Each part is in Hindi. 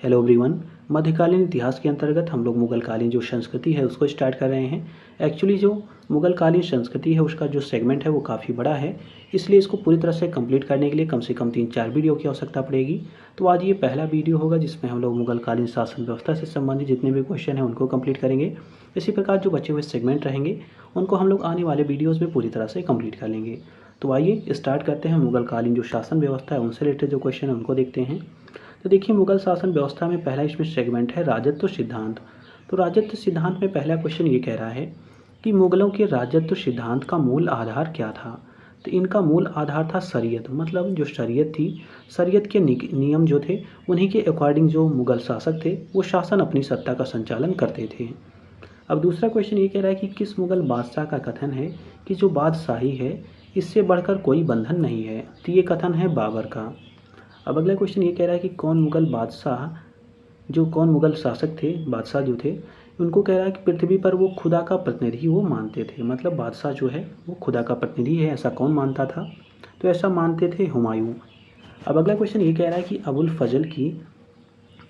Hello everyone. मध्यकालीन इतिहास के अंतर्गत हम लोग मुगलकालीन जो संस्कृति है उसको स्टार्ट कर रहे हैं। एक्चुअली जो मुगलकालीन संस्कृति है उसका जो सेगमेंट है वो काफ़ी बड़ा है, इसलिए इसको पूरी तरह से कंप्लीट करने के लिए कम से कम 3-4 वीडियो की आवश्यकता पड़ेगी। तो आज ये पहला वीडियो होगा जिसमें हम लोग मुगलकालीन शासन व्यवस्था से संबंधित जितने भी क्वेश्चन हैं उनको कंप्लीट करेंगे। इसी प्रकार जो बचे हुए सेगमेंट रहेंगे उनको हम लोग आने वाले वीडियोज़ में पूरी तरह से कंप्लीट कर लेंगे। तो आइए स्टार्ट करते हैं। मुगलकालीन जो शासन व्यवस्था है उनसे रिलेटेड जो क्वेश्चन है उनको देखते हैं। तो देखिए, मुगल शासन व्यवस्था में पहला इसमें सेगमेंट है राजत्व सिद्धांत। तो राजत्व सिद्धांत में पहला क्वेश्चन ये कह रहा है कि मुगलों के राजत्व सिद्धांत का मूल आधार क्या था। तो इनका मूल आधार था शरीयत, मतलब जो शरीयत थी, शरीयत के नियम जो थे उन्हीं के अकॉर्डिंग जो मुगल शासक थे वो शासन अपनी सत्ता का संचालन करते थे। अब दूसरा क्वेश्चन ये कह रहा है कि किस मुगल बादशाह का कथन है कि जो बादशाही है इससे बढ़कर कोई बंधन नहीं है। तो ये कथन है बाबर का। अब अगला क्वेश्चन ये कह रहा है कि कौन मुगल शासक थे, बादशाह जो थे, उनको कह रहा है कि पृथ्वी पर वो खुदा का प्रतिनिधि वो मानते थे। मतलब बादशाह जो है वो खुदा का प्रतिनिधि है, ऐसा कौन मानता था? तो ऐसा मानते थे हुमायूं। अब अगला क्वेश्चन ये कह रहा है कि अबुल फजल की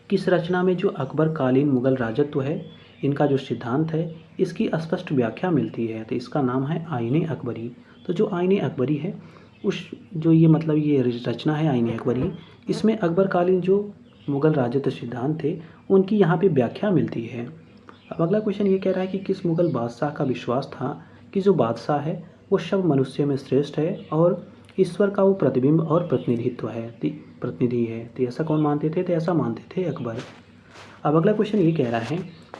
किस रचना में जो अकबर कालीन मुगल राजत्व है इनका जो सिद्धांत है इसकी स्पष्ट व्याख्या मिलती है। तो इसका नाम है आईने अकबरी। तो जो आईने अकबरी है उस जो ये मतलब ये रचना है आईने अकबरी, इसमें अकबर कालीन जो मुगल राजत्व सिद्धांत थे उनकी यहाँ पे व्याख्या मिलती है। अब अगला क्वेश्चन ये कह रहा है कि किस मुगल बादशाह का विश्वास था कि जो बादशाह है वो सब मनुष्य में श्रेष्ठ है और ईश्वर का वो प्रतिबिंब और प्रतिनिधि है। तो ऐसा कौन मानते थे? तो ऐसा मानते थे अकबर। अब अगला क्वेश्चन ये कह रहा है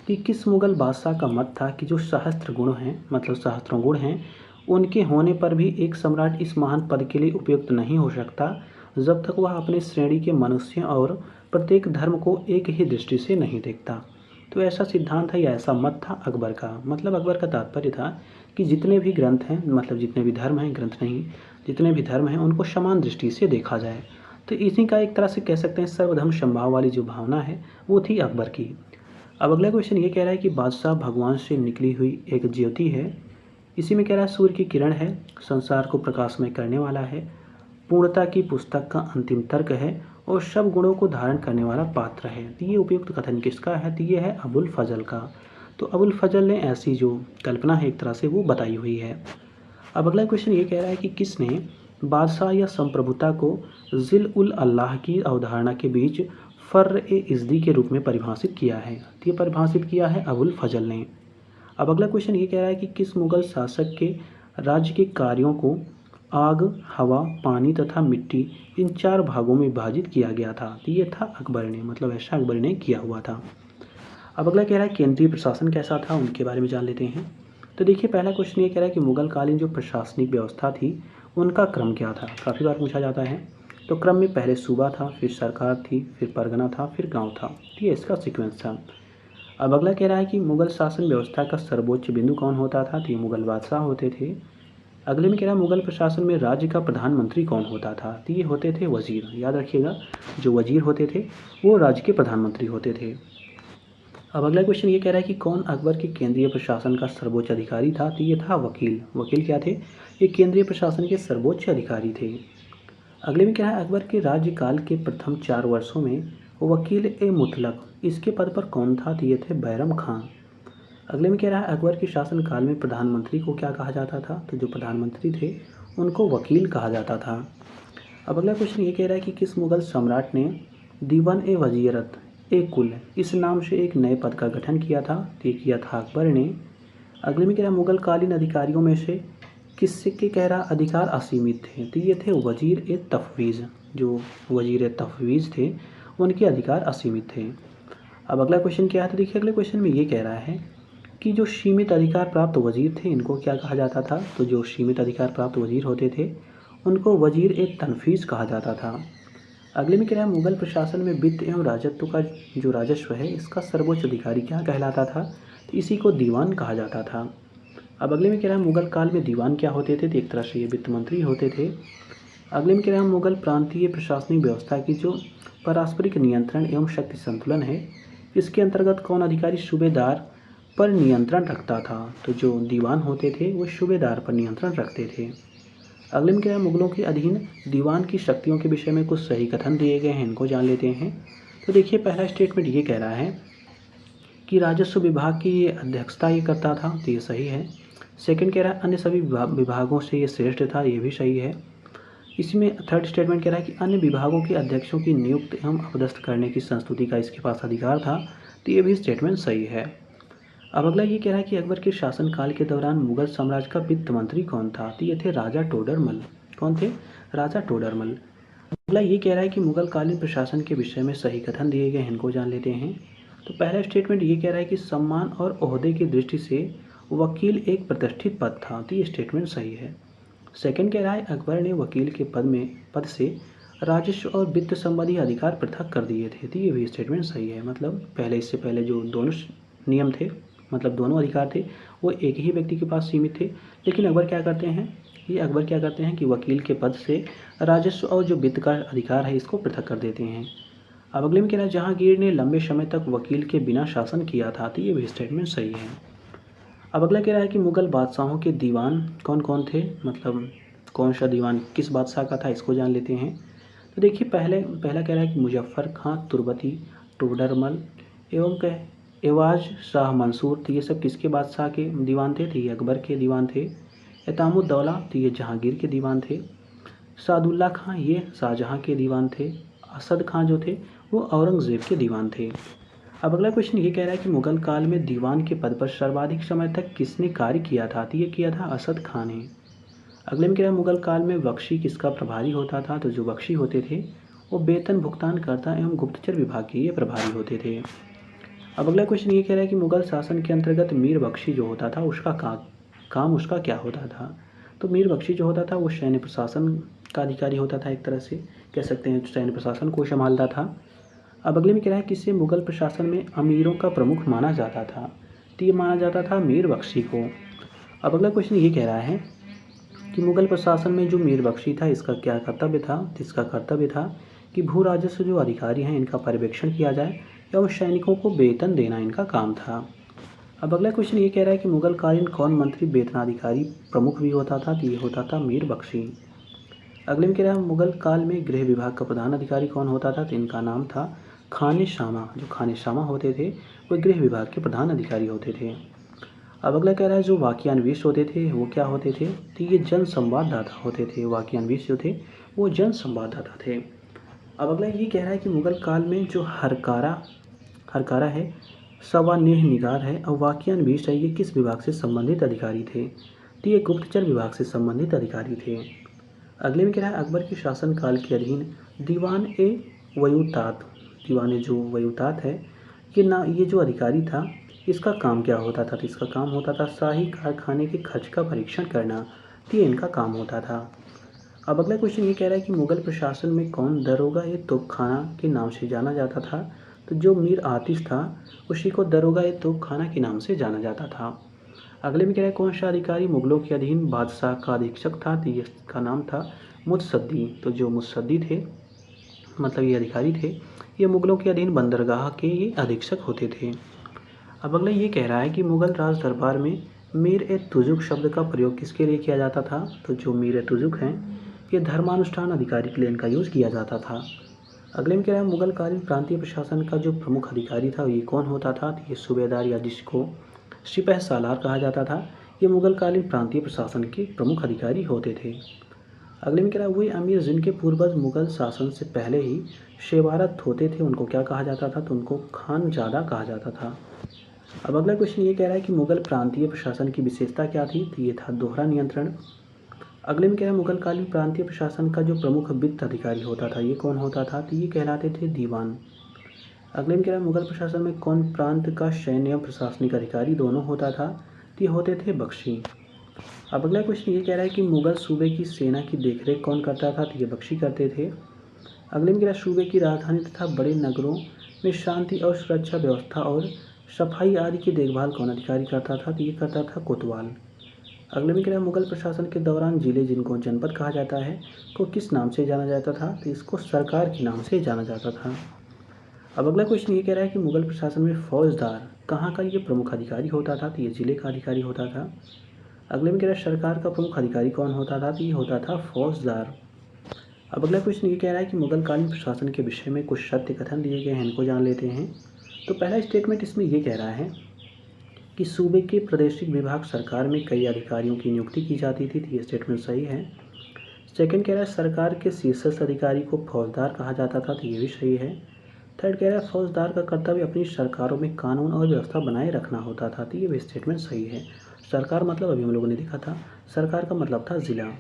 कि किस मुगल बादशाह का मत था कि जो सहस्त्र गुण हैं, मतलब सहस्त्रों गुण हैं, उनके होने पर भी एक सम्राट इस महान पद के लिए उपयुक्त नहीं हो सकता जब तक वह अपने श्रेणी के मनुष्य और प्रत्येक धर्म को एक ही दृष्टि से नहीं देखता। तो ऐसा सिद्धांत है या ऐसा मत था अकबर का। मतलब अकबर का तात्पर्य था कि जितने भी ग्रंथ हैं, मतलब जितने भी धर्म हैं, ग्रंथ नहीं, जितने भी धर्म हैं उनको समान दृष्टि से देखा जाए। तो इसी का एक तरह से कह सकते हैं सर्वधर्म समभाव वाली जो भावना है वो थी अकबर की। अब अगला क्वेश्चन ये कह रहा है कि बादशाह भगवान से निकली हुई एक ज्योति है। इसी में कह रहा है सूर्य की किरण है, संसार को प्रकाशमय करने वाला है, पूर्णता की पुस्तक का अंतिम तर्क है और सब गुणों को धारण करने वाला पात्र है। तो ये उपयुक्त कथन किसका है? तो ये है अबुल फजल का। तो अबुल फजल ने ऐसी जो कल्पना है एक तरह से वो बताई हुई है। अब अगला क्वेश्चन ये कह रहा है कि किसने बादशाह या संप्रभुता को जिल उल अल्लाह की अवधारणा के बीच फर्र ए इज़्दी के रूप में परिभाषित किया है। तो ये परिभाषित किया है अबुल फजल ने। अब अगला क्वेश्चन ये कह रहा है कि किस मुगल शासक के राज्य के कार्यों को आग, हवा, पानी तथा मिट्टी इन 4 भागों में विभाजित किया गया था। तो ये था अकबर ने, मतलब ऐसा अकबर ने किया हुआ था। अब अगला कह रहा है केंद्रीय प्रशासन कैसा था, उनके बारे में जान लेते हैं। तो देखिए, पहला क्वेश्चन ये कह रहा है कि मुगल कालीन जो प्रशासनिक व्यवस्था थी उनका क्रम क्या था। काफ़ी बार पूछा जाता है। तो क्रम में पहले सूबा था, फिर सरकार थी, फिर परगना था, फिर गाँव था। तो ये इसका सिक्वेंस था। अब अगला कह रहा है कि मुगल शासन व्यवस्था का सर्वोच्च बिंदु कौन होता था। तो ये मुगल बादशाह होते थे। अगले में कह रहा है मुगल प्रशासन में राज्य का प्रधानमंत्री कौन होता था। तो ये होते थे वजीर। याद रखिएगा, जो वजीर होते थे वो राज्य के प्रधानमंत्री होते थे। अब अगला क्वेश्चन ये कह रहा है कि कौन अकबर के केंद्रीय प्रशासन का सर्वोच्च अधिकारी था। तो ये था वकील। वकील क्या थे? ये केंद्रीय प्रशासन के सर्वोच्च अधिकारी थे। अगले में क्या है, अकबर के राज्यकाल के प्रथम 4 वर्षों में वकील ए मुतलक इसके पद पर कौन था। तो ये थे बैरम खान। अगले में कह रहा है अकबर के शासनकाल में प्रधानमंत्री को क्या कहा जाता था। तो जो प्रधानमंत्री थे उनको वकील कहा जाता था। अब अगला क्वेश्चन ये कह रहा है कि किस मुगल सम्राट ने दीवान ए वजीरत ए कुल इस नाम से एक नए पद का गठन किया था। तो ये किया था अकबर ने। अगले में कह रहा है मुगल कालीन अधिकारियों में से किससे के कह रहा अधिकार असीमित थे। तो ये थे वजीर ए तफवीज़। जो वजीर ए तफवीज़ थे उनके अधिकार असीमित थे। अब अगला क्वेश्चन क्या है। तो देखिए, अगले क्वेश्चन में ये कह रहा है कि जो सीमित अधिकार प्राप्त वजीर थे इनको क्या कहा जाता था। तो जो सीमित अधिकार प्राप्त वजीर होते थे उनको वजीर ए तनफीस कहा जाता था। अगले में कह रहा है मुगल प्रशासन में वित्त एवं राजत्व का जो राजस्व है इसका सर्वोच्च अधिकारी क्या कहलाता था। तो इसी को दीवान कहा जाता था। अब अगले में कह रहा है मुगल काल में दीवान क्या होते थे। तो एक तरह से ये वित्त मंत्री होते थे। अगले में कह रहा है मुगल प्रांतीय प्रशासनिक व्यवस्था की जो पारस्परिक नियंत्रण एवं शक्ति संतुलन है इसके अंतर्गत कौन अधिकारी सूबेदार पर नियंत्रण रखता था। तो जो दीवान होते थे वो सूबेदार पर नियंत्रण रखते थे। अगले में क्या है, मुगलों के अधीन दीवान की शक्तियों के विषय में कुछ सही कथन दिए गए हैं, इनको जान लेते हैं। तो देखिए पहला स्टेटमेंट ये कह रहा है कि राजस्व विभाग की ये अध्यक्षता ये करता था, तो ये सही है। सेकंड कह रहा है अन्य सभी विभागों से ये श्रेष्ठ था, ये भी सही है। इसमें थर्ड स्टेटमेंट कह रहा है कि अन्य विभागों के अध्यक्षों की नियुक्ति एवं अपदस्थ करने की संस्तुति का इसके पास अधिकार था, तो ये भी स्टेटमेंट सही है। अब अगला ये कह रहा है कि अकबर के शासनकाल के दौरान मुगल साम्राज्य का वित्त मंत्री कौन था, तो ये थे राजा टोडरमल। कौन थे? राजा टोडरमल। अगला ये कह रहा है कि मुगलकालीन प्रशासन के विषय में सही कथन दिए गए हैं, इनको जान लेते हैं। तो पहला स्टेटमेंट ये कह रहा है कि सम्मान और ओहदे की दृष्टि से वकील एक प्रतिष्ठित पद था, तो ये स्टेटमेंट सही है। सेकंड कह रहा है अकबर ने वकील के पद से राजस्व और वित्त संबंधी अधिकार पृथक कर दिए थे, तो ये भी स्टेटमेंट सही है। मतलब पहले इससे पहले जो दोनों नियम थे, मतलब दोनों अधिकार थे, वो एक ही व्यक्ति के पास सीमित थे, लेकिन अकबर क्या करते हैं कि वकील के पद से राजस्व और जो वित्त का अधिकार है इसको पृथक कर देते हैं। अब अगले में कह रहा है जहांगीर ने लंबे समय तक वकील के बिना शासन किया था, तो ये भी स्टेटमेंट सही है। अब अगला कह रहा है कि मुगल बादशाहों के दीवान कौन कौन थे, मतलब कौन सा दीवान किस बादशाह का था, इसको जान लेते हैं। तो देखिए पहला कह रहा है कि मुजफ्फर खां तुर्बती, टोडरमल एवं एवाज शाह मंसूर, तो ये सब किसके बादशाह के दीवान थे, तो ये अकबर के दीवान थे। एतामुद्दौला, तो ये जहांगीर के दीवान थे। सादुल्ला खां, ये शाहजहाँ के दीवान थे। असद खां जो थे वो औरंगज़ेब के दीवान थे। अब अगला क्वेश्चन ये कह रहा है कि मुगल काल में दीवान के पद पर सर्वाधिक समय तक किसने कार्य किया था, तो ये किया था असद खां ने। अगले में कह रहा है मुगल काल में बख्शी किसका प्रभारी होता था, तो जो बख्शी होते थे वो वेतन भुगतानकर्ता एवं गुप्तचर विभाग के ये प्रभारी होते थे। अब अगला क्वेश्चन ये कह रहा है कि मुगल शासन के अंतर्गत मीर बख्शी जो होता था उसका काम उसका क्या होता था। तो मीर बख्शी जो होता था वो सैन्य प्रशासन का अधिकारी होता था, एक तरह से कह सकते हैं सैन्य प्रशासन को संभालता था। अब अगले में कह रहा है किसे मुगल प्रशासन में अमीरों का प्रमुख माना जाता था, तो ये माना जाता था मीर बख्शी को। अब अगला क्वेश्चन ये कह रहा है कि मुगल प्रशासन में जो मीर बख्शी था इसका क्या कर्तव्य था, तो इसका कर्तव्य था कि भू राजस्व जो अधिकारी हैं इनका पर्यवेक्षण किया जाए एवं सैनिकों को वेतन देना इनका काम था। अब अगला क्वेश्चन ये कह रहा है कि मुगल कालीन कौन मंत्री वेतनाधिकारी प्रमुख भी होता था, तो ये होता था मीर बख्शी। अगले में कह रहा है मुगल काल में गृह विभाग का प्रधान अधिकारी कौन होता था, तो इनका नाम था खाने शामा। जो खाने शामा होते थे वो गृह विभाग के प्रधान अधिकारी होते थे। अब अगला कह रहा है जो वाक्यान्वेष होते थे वो क्या होते थे, तो ये जन संवाददाता होते थे। वाक्यान्वेष जो थे वो जन संवाददाता थे। अब अगला ये कह रहा है कि मुगल काल में जो हरकारा है, सवानेह निगार है और वाक्यान्वेष है, ये किस विभाग से संबंधित अधिकारी थे, तो ये गुप्तचर विभाग से संबंधित अधिकारी थे। अगले में कह रहा है अकबर के शासनकाल के अधीन दीवान ए वयूतात, दीवान जो वयूतात है ये जो अधिकारी था इसका काम क्या होता था, तो इसका काम होता था शाही कारखाने के खर्च का परीक्षण करना, तो ये इनका काम होता था। अब अगला क्वेश्चन ये कह रहा है कि मुगल प्रशासन में कौन दरोगा ए तोपखाना के नाम से जाना जाता था, तो जो मीर आतिश था उसी को दरोगा ए तोपखाना के नाम से जाना जाता था। अगले में कह रहा है कौन सा अधिकारी मुगलों के अधीन बादशाह का अधीक्षक था, तो इसका नाम था मुत्सद्दी। तो जो मुत्सद्दी थे मतलब ये अधिकारी थे ये मुगलों के अधीन बंदरगाह के ये अधीक्षक होते थे। अब अगला ये कह रहा है कि मुगल राज दरबार में मीर ए तुजुक शब्द का प्रयोग किसके लिए किया जाता था, तो जो मीर ए तुजुक हैं ये धर्मानुष्ठान अधिकारी के लिए इनका यूज़ किया जाता था। अगले में कह रहा है मुगल कालीन प्रांतीय प्रशासन का जो प्रमुख अधिकारी था ये कौन होता था, तो ये सूबेदार या जिसको सिपह सालार कहा जाता था, ये मुगल कालीन प्रांतीय प्रशासन के प्रमुख अधिकारी होते थे। अगले में कह रहा है वही अमीर जिनके पूर्वज मुगल शासन से पहले ही सेवारत होते थे उनको क्या कहा जाता था, तो उनको खानजादा कहा जाता था। अब अगला क्वेश्चन ये कह रहा है कि मुगल प्रांतीय प्रशासन की विशेषता क्या थी, तो ये था दोहरा नियंत्रण। अगले में कह रहा है मुगल कालीन प्रांतीय प्रशासन का जो प्रमुख वित्त अधिकारी होता था ये कौन होता था, तो ये कहलाते थे दीवान। अगले में कह रहा है मुगल प्रशासन में कौन प्रांत का सैन्य एवं प्रशासनिक अधिकारी दोनों होता था, तो ये होते थे बख्शी। अब अगला क्वेश्चन ये कह रहा है कि मुगल सूबे की सेना की देखरेख कौन करता था, तो ये बख्शी करते थे। अगले में कह रहा है सूबे की राजधानी तथा बड़े नगरों में शांति और सुरक्षा व्यवस्था और सफाई आदि की देखभाल कौन अधिकारी करता था, तो ये करता था कोतवाल। अगले में कह रहा है मुगल प्रशासन के दौरान जिले जिनको जनपद कहा जाता है को किस नाम से जाना जाता था, तो इसको सरकार के नाम से जाना जाता था। अब अगला क्वेश्चन ये कह रहा है कि मुगल प्रशासन में फौजदार कहाँ का ये प्रमुख अधिकारी होता था, तो ये जिले का अधिकारी होता था। अगले में कह रहा है सरकार का प्रमुख अधिकारी कौन होता था, तो ये होता था फौजदार। अब अगला क्वेश्चन ये कह रहा है कि मुगलकालीन प्रशासन के विषय में कुछ सत्य कथन दिए गए हैं, इनको जान लेते हैं। तो पहला स्टेटमेंट इसमें ये कह रहा है कि सूबे के प्रादेशिक विभाग सरकार में कई अधिकारियों की नियुक्ति की जाती थी, तो ये स्टेटमेंट सही है। सेकंड कह रहा है सरकार के शीर्षस्थ अधिकारी को फौजदार कहा जाता था, तो ये भी सही है। थर्ड कह रहा है फौजदार का कर्तव्य अपनी सरकारों में कानून और व्यवस्था बनाए रखना होता था, तो ये भी स्टेटमेंट सही है। सरकार मतलब अभी हम लोगों ने देखा था, सरकार का मतलब था ज़िला।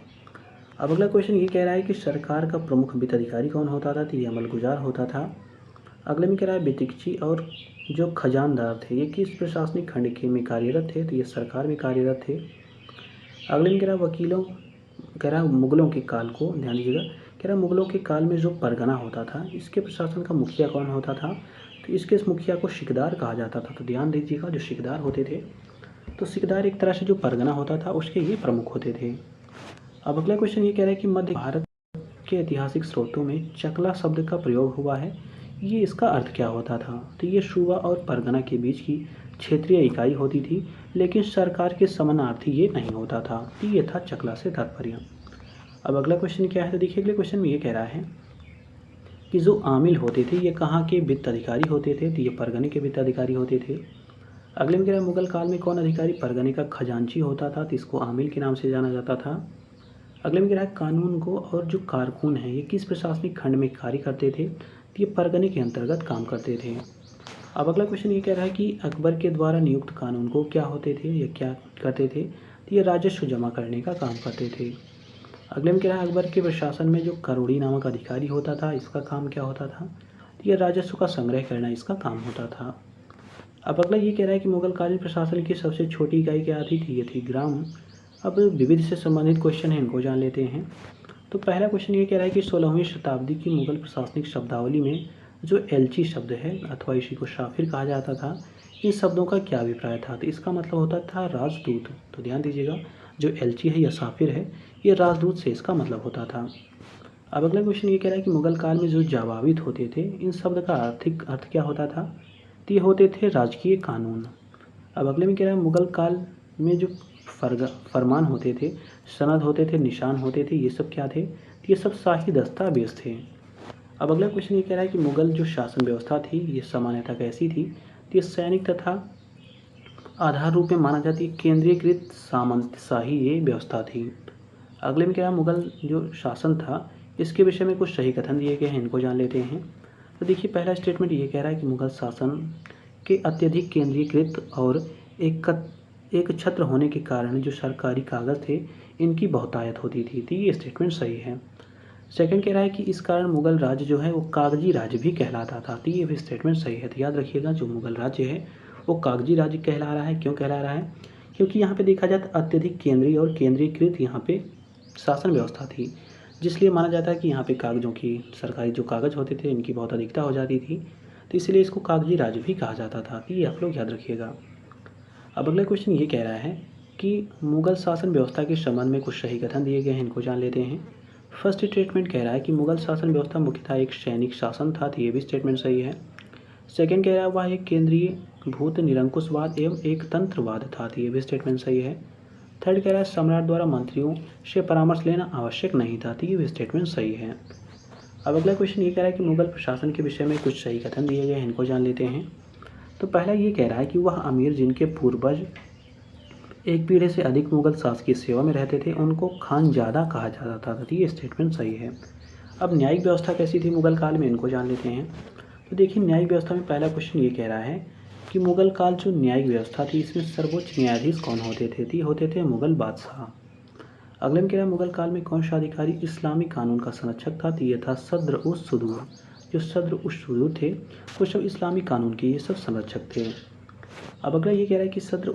अब अगला क्वेश्चन ये कह रहा है कि सरकार का प्रमुख वित्त अधिकारी कौन होता था, तो ये अमलगुजार होता था। अगले में कह रहा है वित्तीय और जो खजानदार थे ये किस प्रशासनिक खंड के में कार्यरत थे, तो ये सरकार में कार्यरत थे। अगले में कह रहा है वकीलों, कह रहा है मुगलों के काल को ध्यान दीजिएगा, कह रहा है मुगलों के काल में जो परगना होता था इसके प्रशासन का मुखिया कौन होता था, तो इसके इस मुखिया को सिकदार कहा जाता था। तो ध्यान दीजिएगा जो सिकदार होते थे, तो सिकदार एक तरह से जो परगना होता था उसके ये प्रमुख होते थे। अब अगला क्वेश्चन ये कह रहा है कि मध्य भारत के ऐतिहासिक स्रोतों में चकला शब्द का प्रयोग हुआ है, ये इसका अर्थ क्या होता था, तो ये सूबा और परगना के बीच की क्षेत्रीय इकाई होती थी, लेकिन सरकार के समानार्थी ये नहीं होता था, तो ये था चकला से तात्पर्य। अब अगला क्वेश्चन क्या है, तो देखिए अगले क्वेश्चन में ये कह रहा है कि जो आमिल होते थे ये कहाँ के वित्त अधिकारी होते थे, तो ये परगने के वित्त अधिकारी होते थे। अगले में कह रहा है मुगल काल में कौन अधिकारी परगने का खजांची होता था, तो इसको आमिल के नाम से जाना जाता था। अगले में कह रहा है कानून गो और जो कारकुन हैं ये किस प्रशासनिक खंड में कार्य करते थे, तो ये परगने के अंतर्गत काम करते थे। अब अगला क्वेश्चन ये कह रहा है कि अकबर के द्वारा नियुक्त कानून को क्या होते थे या क्या करते थे, तो ये राजस्व जमा करने का काम करते थे। अगले में कह रहा है अकबर के प्रशासन में जो करोड़ी नामक अधिकारी होता था इसका काम क्या होता था, तो ये राजस्व का संग्रह करना इसका काम होता था। अब अगला ये कह रहा है कि मुगलकालीन प्रशासन की सबसे छोटी इकाई क्या थी, तो ये थी ग्राम। अब विविध से संबंधित क्वेश्चन है, इनको जान लेते हैं। तो पहला क्वेश्चन ये कह रहा है कि 16वीं शताब्दी की मुगल प्रशासनिक शब्दावली में जो एलची शब्द है अथवा इसी को शाफिर कहा जाता था, इन शब्दों का क्या अभिप्राय था, तो इसका मतलब होता था राजदूत। तो ध्यान दीजिएगा जो एलची है या साफिर है ये राजदूत से इसका मतलब होता था। अब अगला क्वेश्चन ये कह रहा है कि मुगल काल में जो जवाबित होते थे इन शब्द का आर्थिक अर्थ क्या होता था, तो ये होते थे राजकीय कानून। अब अगले में कह रहा है मुगल काल में जो फरमान होते थे, सनद होते थे, निशान होते थे, ये सब क्या थे, तो ये सब शाही दस्तावेज थे। अब अगला क्वेश्चन ये कह रहा है कि मुगल जो शासन व्यवस्था थी ये सामान्यतः कैसी थी, तो ये सैनिक तथा आधार रूप में माना जाती है केंद्रीयकृत सामंतशाही ये व्यवस्था थी। अगले में क्या है मुगल जो शासन था इसके विषय में कुछ सही कथन दिए गए हैं, इनको जान लेते हैं। तो देखिए पहला स्टेटमेंट ये कह रहा है कि मुगल शासन के अत्यधिक केंद्रीकृत और एक छत्र होने के कारण जो सरकारी कागज़ थे इनकी बहुतायत होती थी, तो ये स्टेटमेंट सही है। सेकंड कह रहा है कि इस कारण मुगल राज्य जो है वो कागजी राज्य भी कहलाता था, तो ये भी स्टेटमेंट सही है। तो याद रखिएगा जो मुगल राज्य है वो कागजी राज्य कहला रहा है। क्यों कहला रहा है, क्योंकि यहाँ पे देखा जाए तो अत्यधिक केंद्रीय और केंद्रीकृत यहाँ पे शासन व्यवस्था थी, जिसलिए माना जाता है कि यहाँ पे कागजों की सरकारी जो कागज़ होते थे इनकी बहुत अधिकता हो जाती थी, तो इसलिए इसको कागजी राज्य भी कहा जाता था। तो ये आप लोग याद रखिएगा। अब अगला क्वेश्चन ये कह रहा है कि मुगल शासन व्यवस्था के संबंध में कुछ सही कथन दिए गए हैं, इनको जान लेते हैं। फर्स्ट स्टेटमेंट कह रहा है कि मुगल शासन व्यवस्था मुख्यतः एक सैनिक शासन था, तो ये भी स्टेटमेंट सही है। सेकंड कह रहा है वह एक केंद्रीय भूत निरंकुशवाद एवं एक तंत्रवाद था, तो ये भी स्टेटमेंट सही है। थर्ड कह रहा है सम्राट द्वारा मंत्रियों से परामर्श लेना आवश्यक नहीं था, तो ये भी स्टेटमेंट सही है। अब अगला क्वेश्चन ये कह रहा है कि मुगल प्रशासन के विषय में कुछ सही कथन दिए गए हैं, इनको जान लेते हैं। तो पहला ये कह रहा है कि वह अमीर जिनके पूर्वज एक पीढ़ी से अधिक मुगल शासक की सेवा में रहते थे उनको खानजादा कहा जाता था, तो ये स्टेटमेंट सही है। अब न्यायिक व्यवस्था कैसी थी मुगल काल में, इनको जान लेते हैं। तो देखिए न्यायिक व्यवस्था में पहला क्वेश्चन ये कह रहा है कि मुगल काल जो न्यायिक व्यवस्था थी इसमें सर्वोच्च न्यायाधीश कौन होते थे, तो ये होते थे मुगल बादशाह। अगले में कह रहा है मुगल काल में कौन सा अधिकारी इस्लामी कानून का संरक्षक था, तो ये था सद्र उस सुदूर। जो सद्र उस सुदूर थे वो सब इस्लामी कानून के ये सब संरक्षक थे। अब अगला ये कह रहा है कि सद्र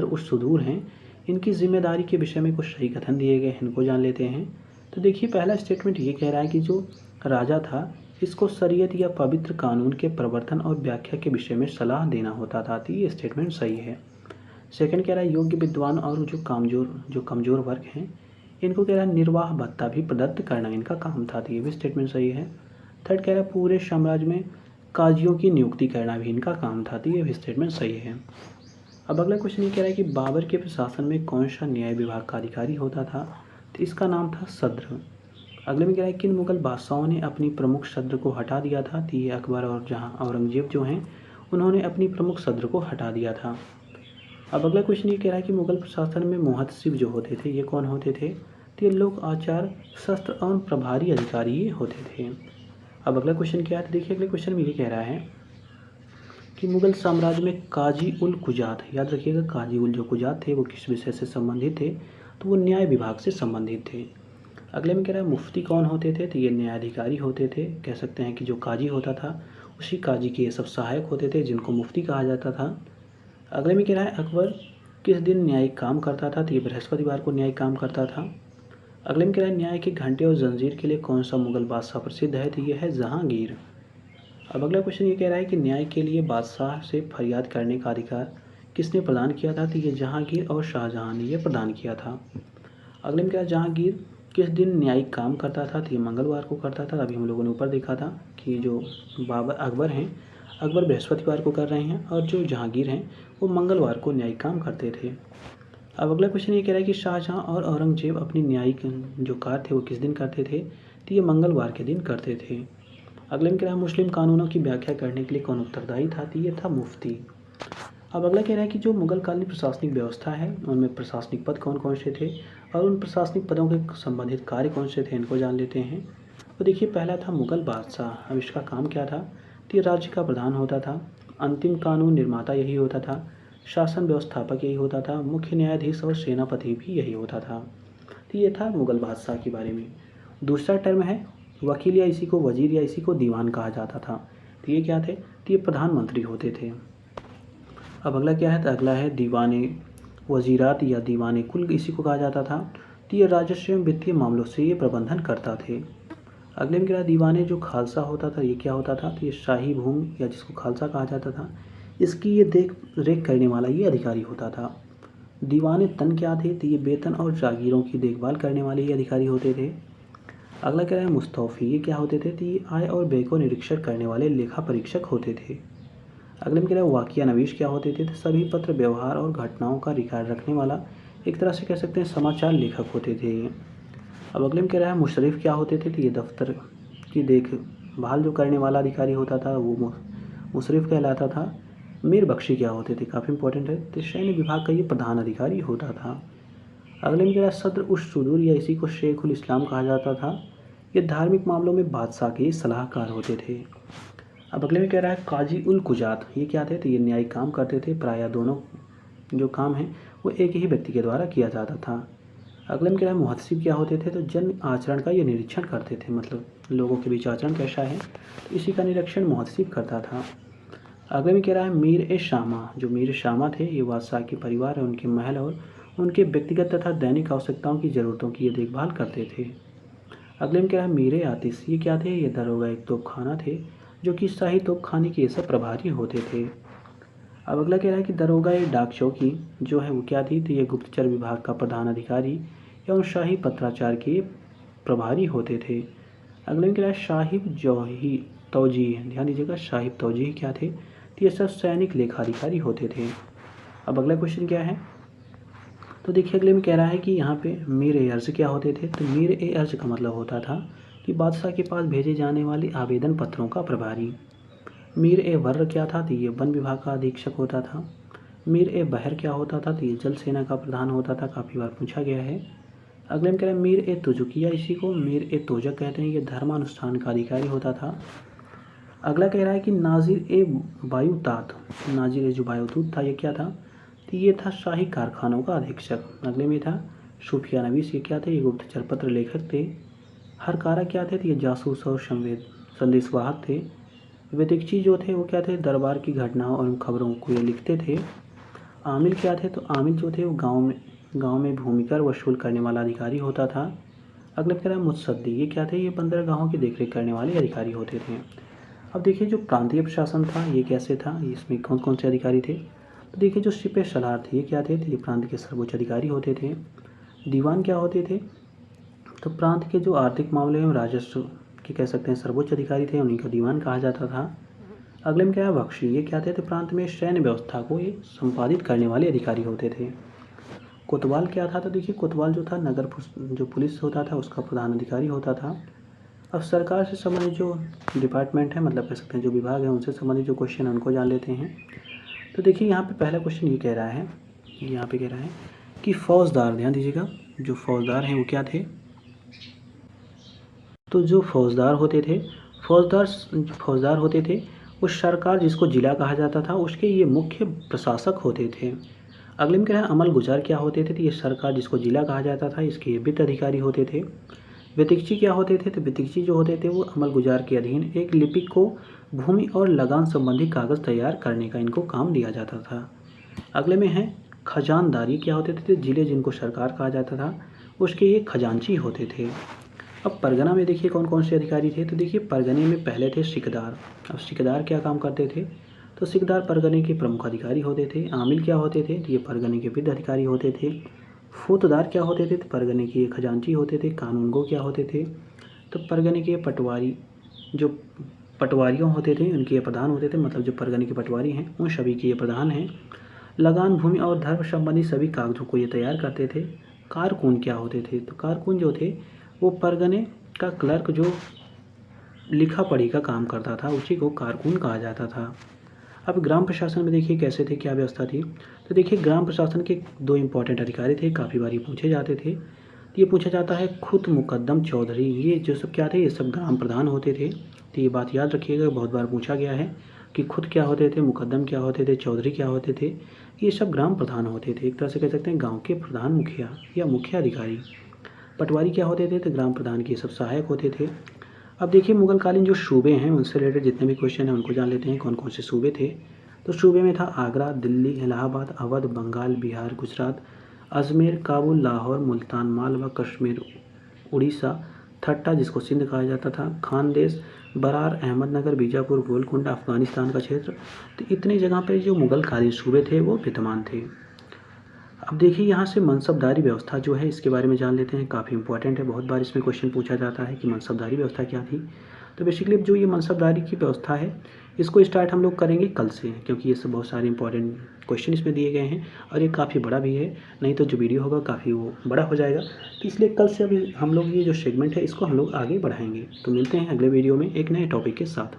उस सुदूर हैं इनकी जिम्मेदारी के विषय में कुछ सही कथन दिए गए हैं, इनको जान लेते हैं। तो देखिए पहला स्टेटमेंट ये कह रहा है कि जो राजा था इसको शरीयत या पवित्र कानून के प्रवर्तन और व्याख्या के विषय में सलाह देना होता था, तो ये स्टेटमेंट सही है। सेकंड कह रहा है योग्य विद्वान और जो कमज़ोर वर्ग हैं इनको कह रहा है निर्वाह भत्ता भी प्रदत्त करना इनका काम था, तो ये भी स्टेटमेंट सही है। थर्ड कह रहा है पूरे साम्राज्य में काजियों की नियुक्ति करना भी इनका काम था, तो ये भी स्टेटमेंट सही है। अब अगला क्वेश्चन ये कह रहा है कि बाबर के प्रशासन में कौन सा न्याय विभाग का अधिकारी होता था, तो इसका नाम था सद्र। अगले में क्या है, किन मुग़ल बादशाहों ने अपनी प्रमुख सद्र को हटा दिया था? तो ये अकबर और जहाँ औरंगज़ेब जो हैं उन्होंने अपनी प्रमुख सद्र को हटा दिया था। अब अगला क्वेश्चन ये कह रहा है कि मुग़ल प्रशासन में मुहतसिब जो होते थे ये कौन होते थे? तो ये लोक आचार, शस्त्र और प्रभारी अधिकारी ये होते थे। अब अगला क्वेश्चन क्या है? तो देखिए अगले क्वेश्चन में ये कह रहा है कि मुग़ल साम्राज्य में काजी उल कुजात, याद रखिएगा काजी उल जो कुजात थे वो किस विषय से संबंधित थे? तो वो न्याय विभाग से संबंधित थे। अगले में कह रहा है मुफ्ती कौन होते थे? तो ये न्यायाधिकारी होते थे। कह सकते हैं कि जो काजी होता था उसी काजी के ये सब सहायक होते थे जिनको मुफ्ती कहा जाता था। अगले में कह रहा है अकबर किस दिन न्यायिक काम करता था? तो ये बृहस्पतिवार को न्यायिक काम करता था। अगले में कह रहा है न्याय के घंटे और जंजीर के लिए कौन सा मुग़ल बादशाह प्रसिद्ध है? तो ये है जहांगीर। अब अगला क्वेश्चन ये कह रहा है कि न्याय के लिए बादशाह से फरियाद करने का अधिकार किसने प्रदान किया था? तो ये जहांगीर और शाहजहां ने ये प्रदान किया था। अगले में क्या, जहांगीर किस दिन न्यायिक काम करता था? तो ये मंगलवार को करता था। अभी हम लोगों ने ऊपर देखा था कि जो अकबर हैं, अकबर बृहस्पतिवार को कर रहे हैं और जो जहांगीर हैं वो मंगलवार को न्यायिक काम करते थे। अब अगला क्वेश्चन ये कह रहा है कि शाहजहां और औरंगजेब अपनी न्यायिक जो कार्य थे वो किस दिन करते थे? तो ये मंगलवार के दिन करते थे। अगले में कह रहा है मुस्लिम कानूनों की व्याख्या करने के लिए कौन उत्तरदायी था? तो ये था मुफ्ती। अब अगला कह रहा है कि जो मुगल कालीन प्रशासनिक व्यवस्था है उनमें प्रशासनिक पद कौन कौन से थे और उन प्रशासनिक पदों के संबंधित कार्य कौन से थे, इनको जान लेते हैं। तो देखिए पहला था मुगल बादशाह। अब इसका काम क्या था? तो ये राज्य का प्रधान होता था, अंतिम कानून निर्माता यही होता था, शासन व्यवस्थापक यही होता था, मुख्य न्यायाधीश और सेनापति भी यही होता था। तो ये था मुगल बादशाह के बारे में। दूसरा टर्म है वकील, या इसी को वजीर या इसी को दीवान कहा जाता था। तो ये क्या थे? तो ये प्रधानमंत्री होते थे। अब अगला क्या है? तो अगला है दीवाने वजीरात या दीवाने कुल, इसी को कहा जाता था। तो ये राजस्व एवं वित्तीय मामलों से ये प्रबंधन करता थे। अगले में क्या, दीवाने जो खालसा होता था ये क्या होता था? तो ये शाही भूमि या जिसको खालसा कहा जाता था इसकी ये देख रेख करने वाला ये अधिकारी होता था। दीवाने तन क्या थे? तो ये वेतन और जागीरों की देखभाल करने वाले ये अधिकारी होते थे। अगला क्या है, मुस्तौफी, ये क्या होते थे? तो ये आय और व्यय को निरीक्षण करने वाले लेखा परीक्षक होते थे। अगले में क्या है, वाकिया नवीश क्या होते थे? तो सभी पत्र व्यवहार और घटनाओं का रिकॉर्ड रखने वाला एक तरह से कह सकते हैं समाचार लेखक होते थे। अब अगले में कह रहा है मुशर्रिफ क्या होते थे? तो ये दफ्तर की देखभाल जो करने वाला अधिकारी होता था वो मुशर्रिफ कहलाता था। मीर बख्शी क्या होते थे? काफ़ी इंपॉर्टेंट है, तो सैन्य विभाग का ये प्रधान अधिकारी होता था। अगले में कह रहा है सद्र उश सुदूर या इसी को शेखुल इस्लाम कहा जाता था। ये धार्मिक मामलों में बादशाह के सलाहकार होते थे। अब अगले में कह रहा है काजी उल कुजात, ये क्या थे? तो ये न्यायिक काम करते थे। प्रायः दोनों जो काम हैं वो एक ही व्यक्ति के द्वारा किया जाता था। अगले में कह रहा है मुहतसिब क्या होते थे? तो जन आचरण का ये निरीक्षण करते थे, मतलब लोगों के बीच आचरण कैसा है तो इसी का निरीक्षण मुहतसिब करता था। अगले में कह रहा है मीर ए शामा, जो मीर शामा थे ये बादशाह के परिवार और उनके महल और उनके व्यक्तिगत तथा दैनिक आवश्यकताओं की ज़रूरतों की ये देखभाल करते थे। अगले में क्या है मीर आतिश, ये क्या थे? ये दरोगा एक तोपखाना थे जो कि शाही तोपखाने के ये सब प्रभारी होते थे। अब अगला कह रहा है कि दरोगा ए डाक चौकी जो है वो क्या थी? तो ये गुप्तचर विभाग का प्रधान अधिकारी एवं शाही पत्राचार के प्रभारी होते थे। अगले में कह रहा है साहिब जौही तौजीह, ध्यान दीजिएगा साहिब तौजीह क्या थे? तो ये सब सैनिक लेखाधिकारी होते थे। अब अगला क्वेश्चन क्या है? तो देखिए अगले में कह रहा है कि यहाँ पे मीर ए अर्ज़ क्या होते थे? तो मीर ए अर्ज़ का मतलब होता था कि बादशाह के पास भेजे जाने वाले आवेदन पत्रों का प्रभारी। मीर ए वर्र क्या था? तो ये वन विभाग का अधीक्षक होता था। मीर ए बहर क्या होता था? तो ये जल सेना का प्रधान होता था, काफ़ी बार पूछा गया है। अगले में कह रहा है मीर ए तुजुकिया, इसी को मीर ए तोजक कहते हैं, ये धर्मानुष्ठान का अधिकारी होता था। अगला कह रहा है कि नाजिर ए वायुतात, नाजिर ए जो वायुदूत था ये क्या था? तो ये था शाही कारखानों का अधीक्षक। अगले में था सूफिया नवीस, ये क्या थे? ये गुप्तचर पत्र लेखक थे। हरकारा क्या थे? तो ये जासूस और संदेशवाहक थे। विदिक्ची जो थे वो क्या थे? दरबार की घटनाओं और खबरों को ये लिखते थे। आमिल क्या थे? तो आमिल जो थे वो गाँव में भूमिकर वसूल करने वाला अधिकारी होता था। अगला कह रहा है मुत्सद्दी, ये क्या थे? ये बंदरगाहों की देखरेख करने वाले अधिकारी होते थे। अब देखिए जो प्रांतीय प्रशासन था ये कैसे था, इसमें कौन कौन से अधिकारी थे? तो देखिए जो सिपह सलार थे ये क्या थे? तो ये प्रांत के सर्वोच्च अधिकारी होते थे। दीवान क्या होते थे? तो प्रांत के जो आर्थिक मामले एवं राजस्व के कह सकते हैं सर्वोच्च अधिकारी थे, उन्हीं को दीवान कहा जाता था। अगले में क्या है बख्शी, ये क्या थे? तो प्रांत में सैन्य व्यवस्था को ये संपादित करने वाले अधिकारी होते थे। कोतवाल क्या था? तो देखिए कोतवाल जो था जो पुलिस होता था उसका प्रधान अधिकारी होता था। अब सरकार से संबंधित जो डिपार्टमेंट है, मतलब कह सकते हैं जो विभाग है, उनसे संबंधित जो क्वेश्चन है उनको जान लेते हैं। तो देखिए यहाँ पे पहला क्वेश्चन ये कह रहा है, यहाँ पे कह रहा है कि फौजदार, ध्यान दीजिएगा, जो फौजदार हैं वो क्या थे? तो जो फौजदार होते थे, फौजदार होते थे, उस सरकार जिसको जिला कहा जाता था उसके ये मुख्य प्रशासक होते थे। अगले में कह रहा है अमल गुजार क्या होते थे? तो ये सरकार जिसको जिला कहा जाता था इसके वित्त अधिकारी होते थे। वित्तीक्षी क्या होते थे? तो वित्तीक्षी जो होते थे वो अमल गुजार के अधीन एक लिपिक को भूमि और लगान संबंधी कागज़ तैयार करने का इनको काम दिया जाता था। अगले में है खजानदारी क्या होते थे? जिले जिनको सरकार कहा जाता था उसके ये खजांची होते थे। अब परगना में देखिए कौन कौन से अधिकारी थे? तो देखिए परगने में पहले थे सिकदार। अब सिकदार क्या काम करते थे? तो सिकदार परगने के प्रमुख अधिकारी होते थे। आमिल क्या होते थे? तो ये परगने के वित्त अधिकारी होते थे। फौजदार क्या होते थे? तो परगने के खजांची होते थे। कानूनगो क्या होते थे? तो परगने के पटवारी, जो पटवारियों होते थे उनके ये प्रधान होते थे, मतलब जो परगने के पटवारी हैं उन सभी के ये प्रधान हैं। लगान, भूमि और धर्म संबंधी सभी कागजों को ये तैयार करते थे। कारकुन क्या होते थे? तो कारकुन जो थे वो परगने का क्लर्क जो लिखा पढ़ी का काम करता था उसी को कारकुन कहा जाता था। अब ग्राम प्रशासन में देखिए कैसे थे, क्या व्यवस्था थी? तो देखिए ग्राम प्रशासन के दो इम्पोर्टेंट अधिकारी थे, काफ़ी बार ये पूछे जाते थे। तो ये पूछा जाता है खुद मुकद्दम चौधरी, ये जो सब क्या थे? ये सब ग्राम प्रधान होते थे। तो ये बात याद रखिएगा, बहुत बार पूछा गया है कि खुद क्या होते थे, मुकद्दम क्या होते थे, चौधरी क्या होते थे? ये सब ग्राम प्रधान होते थे, एक तरह से कह सकते हैं गाँव के प्रधान मुखिया या मुख्य अधिकारी। पटवारी क्या होते थे? तो ग्राम प्रधान के सब सहायक होते थे। अब देखिए मुगलकालीन जो सूबे हैं उनसे रिलेटेड जितने भी क्वेश्चन हैं उनको जान लेते हैं कौन कौन से सूबे थे। तो सूबे में था आगरा, दिल्ली, इलाहाबाद, अवध, बंगाल, बिहार, गुजरात, अजमेर, काबुल, लाहौर, मुल्तान, मालवा, कश्मीर, उड़ीसा, ठट्टा जिसको सिंध कहा जाता था, खानदेश, बरार, अहमदनगर, बीजापुर, गोलकुंडा, अफगानिस्तान का क्षेत्र। तो इतनी जगह पर जो मुगलकालीन सूबे थे वो विद्यमान थे। अब देखिए यहाँ से मनसबदारी व्यवस्था जो है इसके बारे में जान लेते हैं, काफ़ी इंपॉर्टेंट है, बहुत बार इसमें क्वेश्चन पूछा जाता है कि मनसबदारी व्यवस्था क्या थी। तो बेसिकली जो ये मनसबदारी की व्यवस्था है इसको स्टार्ट हम लोग करेंगे कल से, क्योंकि ये सब बहुत सारे इंपॉर्टेंट क्वेश्चन इसमें दिए गए हैं और ये काफ़ी बड़ा भी है, नहीं तो जो वीडियो होगा काफ़ी वो बड़ा हो जाएगा। तो इसलिए कल से अभी हम लोग ये जो सेगमेंट है इसको हम लोग आगे बढ़ाएंगे। तो मिलते हैं अगले वीडियो में एक नए टॉपिक के साथ।